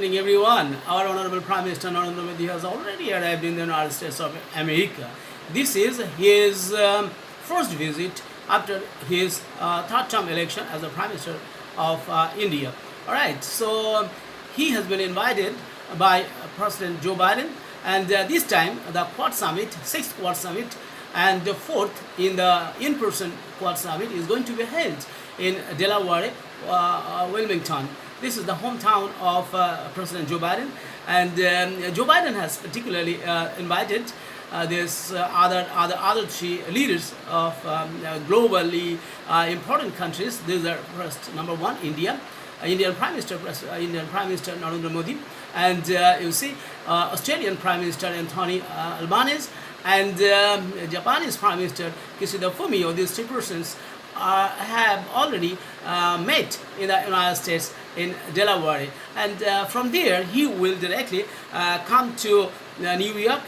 evening, everyone. Our Honorable Prime Minister Narendra Modi has already arrived in the United States of America. This is his first visit after his third term election as the Prime Minister of India. All right, so he has been invited by President Joe Biden, and this time the Quad Summit, sixth Quad Summit, and the fourth in the in-person Quad Summit is going to be held in Delaware, Wilmington. This is the hometown of President Joe Biden, and Joe Biden has particularly invited this other three leaders of globally important countries. These are first, number one, India, Indian Prime Minister Narendra Modi, and you see Australian Prime Minister Anthony Albanese, and Japanese Prime Minister Kishida Fumio. These three persons have already met in the United States in Delaware, and from there he will directly come to New York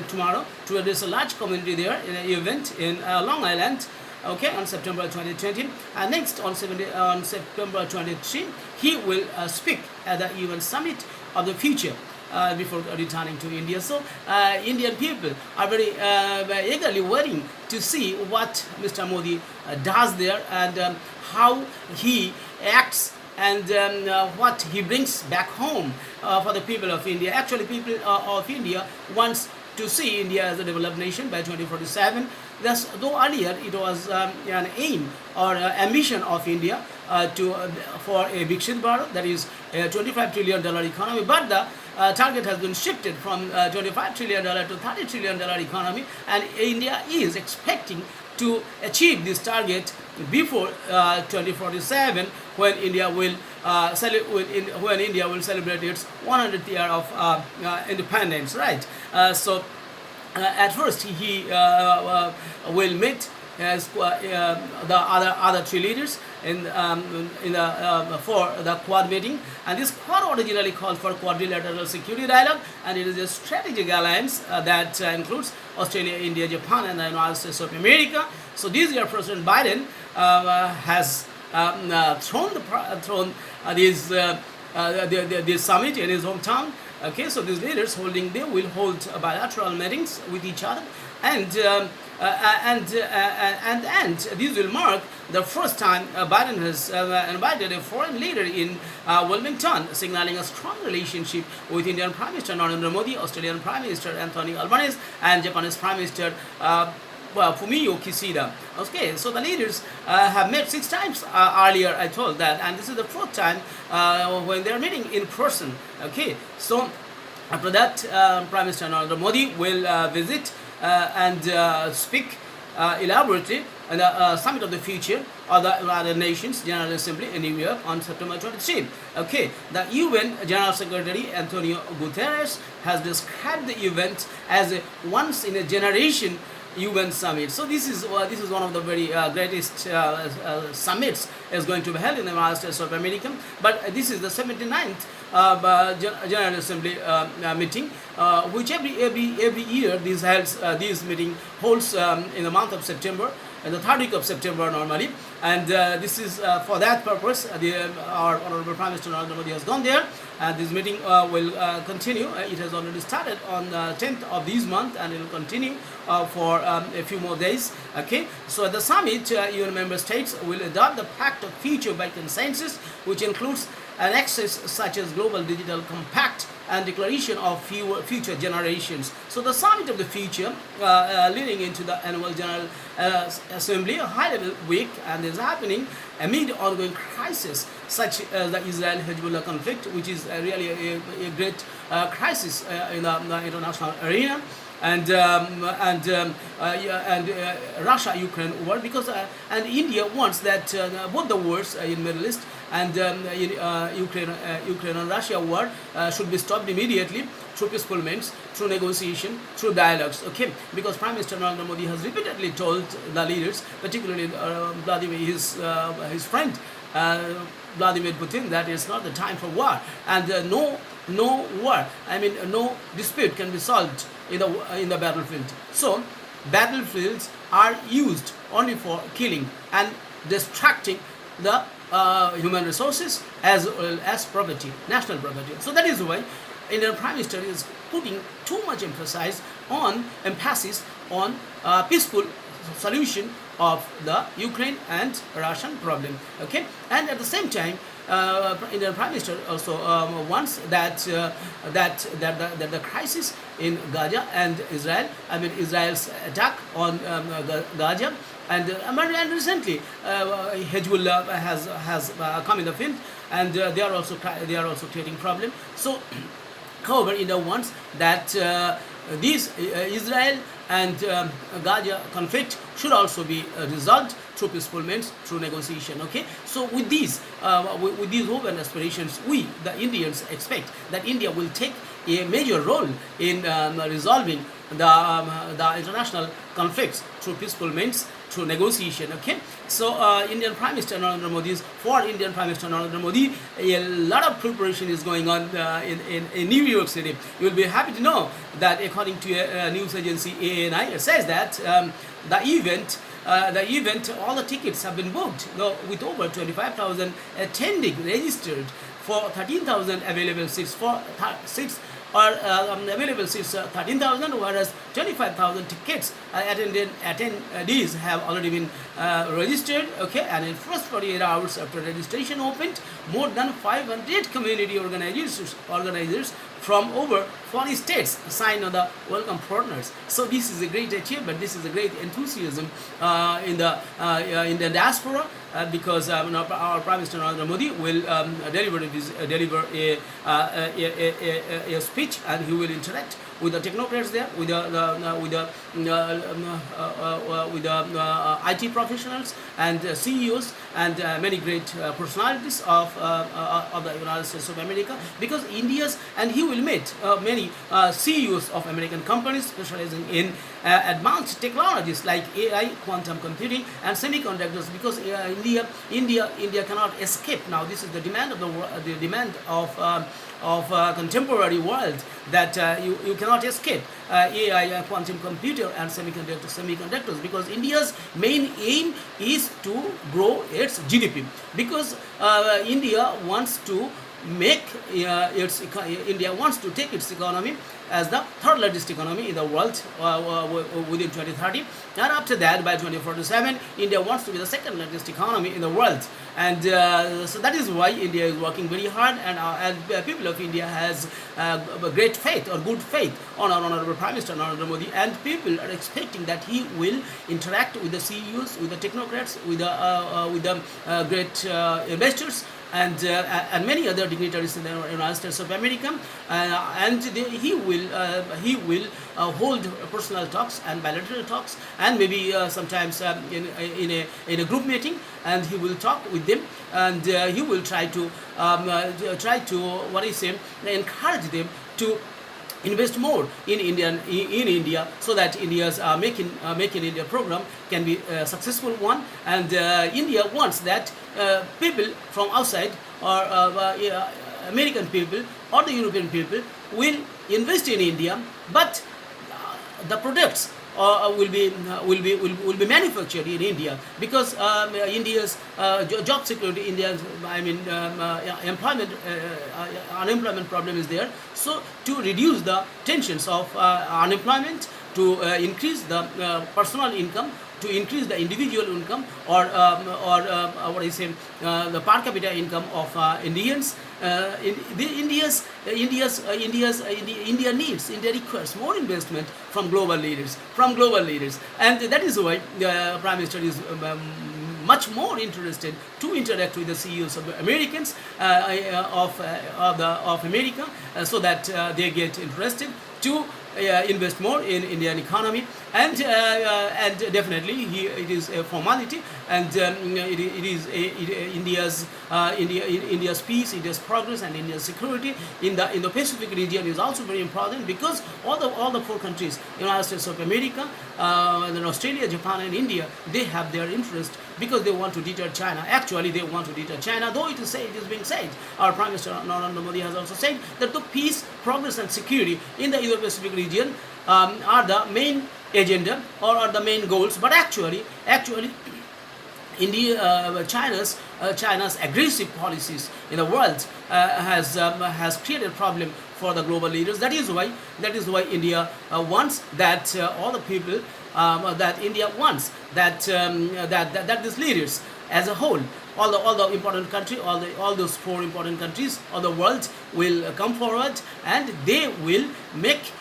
tomorrow to address a large community there in an event in Long Island, okay, on September 2020, and next on September 23 he will speak at the UN Summit of the Future before returning to India. So Indian people are very eagerly waiting to see what Mr. Modi does there, and how he acts, and what he brings back home for the people of India. Actually, people of India wants to see India as a developed nation by 2047. Thus, though earlier it was an aim or ambition of India for a Viksit Bharat, that is a $25 trillion economy, but the target has been shifted from $25 trillion to $30 trillion economy, and India is expecting to achieve this target before 2047, when India will celebrate its 100th year of independence. Right. So at first he will meet as the other three leaders in the for the Quad meeting, and this Quad originally called for quadrilateral security dialogue, and it is a strategic alliance that includes Australia, India, Japan, and the United States of America. So this year President Biden has thrown this summit in his hometown. Okay, so these leaders they will hold bilateral meetings with each other, and this will mark the first time Biden has invited a foreign leader in Wilmington, signaling a strong relationship with Indian Prime Minister Narendra Modi, Australian Prime Minister Anthony Albanese, and Japanese Prime Minister Fumio Kishida. Okay, so the leaders have met 6 times earlier, I told that, and this is the 4th time when they are meeting in person. Okay, so after that, Prime Minister Narendra Modi will visit and speak elaborately at the Summit of the Future of the United Nations General Assembly in New York on September 23. Okay, the UN General Secretary Antonio Guterres has described the event as a once-in-a-generation UN summit. So this is one of the very greatest summits is going to be held in the United States of America. But this is the 79th General Assembly meeting, which every year this meeting holds in the month of September, in the 3rd week of September normally, and this is for that purpose our Honorable Prime Minister Narendra Modi has gone there, and this meeting will continue. It has already started on the 10th of this month, and it will continue for a few more days. Okay, so at the summit, UN member states will adopt the Pact of Future by consensus, which includes an access such as Global Digital Compact and Declaration of Future Generations. So the Summit of the Future, leading into the Annual General Assembly, a high-level week, and is happening amid ongoing crisis such as the Israel-Hezbollah conflict, which is really a great crisis in the international arena, and Russia-Ukraine war, because and India wants that both the wars in Middle East and Ukraine and Russia war should be stopped immediately through peaceful means, through negotiation, through dialogues. Okay, because Prime Minister Narendra Modi has repeatedly told the leaders, particularly his friend Vladimir Putin, that it's not the time for war, and no war, no dispute can be solved in the battlefield. So battlefields are used only for killing and distracting the human resources as well as property, national property. So that is why Indian Prime Minister is putting too much emphasis on peaceful solution of the Ukraine and Russian problem. Okay, and at the same time, Indian Prime Minister also wants that that the crisis in Gaza and Israel, I mean Israel's attack on Gaza, and recently Hezbollah has come in the field, and they are also creating problem. So, however, India wants that this Israel and Gaza conflict should also be resolved through peaceful means, through negotiation. Okay, so with these hope and aspirations, we the Indians expect that India will take a major role in resolving the international conflicts through peaceful means, through negotiation. Okay, so Indian Prime Minister Narendra Modi, a lot of preparation is going on in New York City. You will be happy to know that according to a news agency ANI, it says that the event, all the tickets have been booked, with over 25,000 attending registered for 13,000 available seats available seats 13,000, whereas 25,000 tickets attendees have already been registered. Okay, and in first 48 hours after registration opened, more than 500 community organizers from over 40 states signed on the welcome partners. So this is a great achievement. This is a great enthusiasm in the diaspora, because our Prime Minister Narendra Modi will deliver a speech, and he will interact with the technocrats there, with the IT professionals and CEOs and many great personalities of the United States of America, because he will meet many CEOs of American companies specializing in advanced technologies like AI, quantum computing, and semiconductors, because India cannot escape now. This is the demand of the demand of contemporary world, that you cannot escape AI, quantum computer, and semiconductors, because India's main aim is to grow its GDP, because India wants to take its economy as the third largest economy in the world within 2030, and after that by 2047 India wants to be the second largest economy in the world. And so that is why India is working very hard, and people of India has great faith or good faith on our Honorable Prime Minister Narendra Modi, and people are expecting that he will interact with the CEOs, with the technocrats, with the great investors, and many other dignitaries in the United States of America, and he will hold personal talks and bilateral talks, and maybe sometimes in a group meeting, and he will talk with them, and he will try to encourage them to invest more in India, so that India's Make in India program can be a successful one. And India wants that people from outside, or American people or the European people, will invest in India, but the products will be manufactured in India, because India's job security, India's unemployment problem is there. So to reduce the tensions of unemployment, to increase the personal income, to increase the individual income, or the per capita income of Indians. India requires more investment from global leaders, and that is why the Prime Minister is much more interested to interact with the CEOs of the Americans of America, so that they get interested to invest more in Indian economy, and definitely it is a formality, and it is India's peace, India's progress, and India's security in the Pacific region is also very important, because all the four countries, United States of America, then Australia, Japan, and India, they have their interest, because they want to deter China. Actually, they want to deter China, though it is being said. Our Prime Minister Narendra Modi has also said that the peace, progress, and security in the Indo-Pacific region are the main agenda, or are the main goals. But actually China's aggressive policies in the world has created problem for the global leaders. That is why India wants that all the people that India wants that these leaders as a whole, all the important country, all those four important countries of the world will come forward, and they will make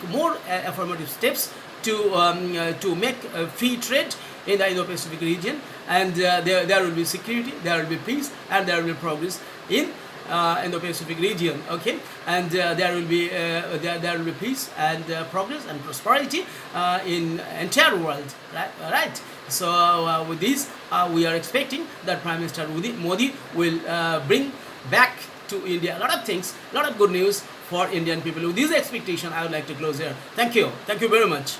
more affirmative steps to make free trade in the Indo-Pacific region, and there will be security, there will be peace, and there will be progress in Indo-Pacific region. Okay, and there will be peace and progress and prosperity in entire world. Right. So with this, we are expecting that Prime Minister Modi will bring back to India a lot of things, a lot of good news for Indian people. With this expectation, I would like to close here. Thank you very much.